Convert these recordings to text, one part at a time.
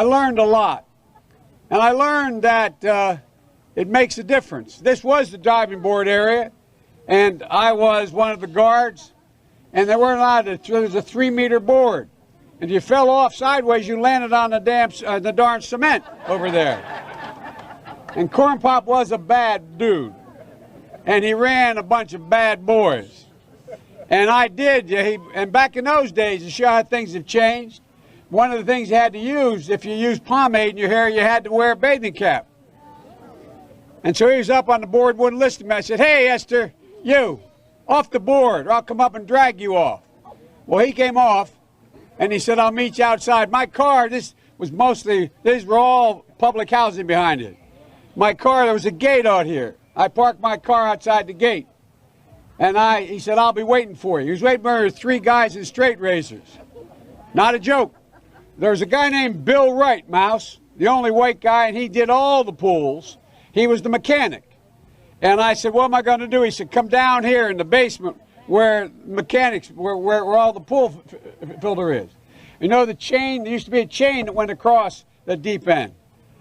I learned a lot. And I learned that it makes a difference. This was the diving board area, and I was one of the guards, and there weren't a lot of, there was a 3-meter board. And if you fell off sideways, you landed on the darn cement over there. And Corn Pop was a bad dude, and he ran a bunch of bad boys. And I did, and back in those days, to show how things have changed, one of the things you had to use, if you used pomade in your hair, you had to wear a bathing cap. And so he was up on the board, wouldn't listen to me. I said, "Hey, Esther, you, off the board, or I'll come up and drag you off." Well, he came off, and he said, "I'll meet you outside." My car, these were all public housing behind it. My car, there was a gate out here. I parked my car outside the gate. And he said, "I'll be waiting for you." He was waiting for 3 guys in straight razors. Not a joke. There was a guy named Bill Wright, Mouse, the only white guy, and he did all the pools. He was the mechanic. And I said, "What am I going to do?" He said, "Come down here in the basement where all the pool filter is. You know the chain, there used to be a chain that went across the deep end.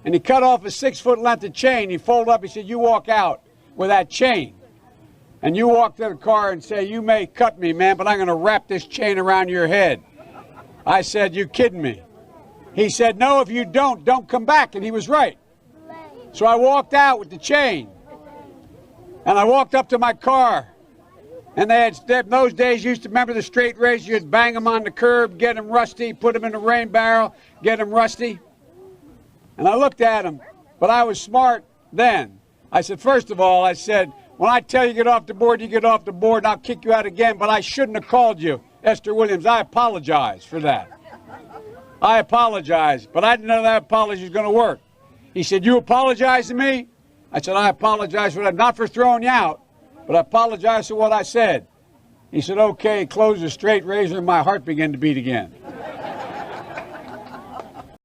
And he cut off a 6-foot length of chain. He folded up, he said, "You walk out with that chain. And you walk to the car and say, 'You may cut me, man, but I'm going to wrap this chain around your head.'" I said, "You kidding me?" He said, "No, if you don't come back." And he was right. So I walked out with the chain. And I walked up to my car. And in those days, you used to remember the straight razor. You'd bang them on the curb, get them rusty, put them in a rain barrel, get them rusty. And I looked at him, but I was smart then. I said, "First of all," I said, "when I tell you get off the board, you get off the board, and I'll kick you out again, but I shouldn't have called you Esther Williams. I apologize for that. I apologize, but I didn't know that apology was going to work." He said, "You apologize to me?" I said, "I apologize for that, not for throwing you out, but I apologize for what I said." He said, "Okay," closed the straight razor, and my heart began to beat again.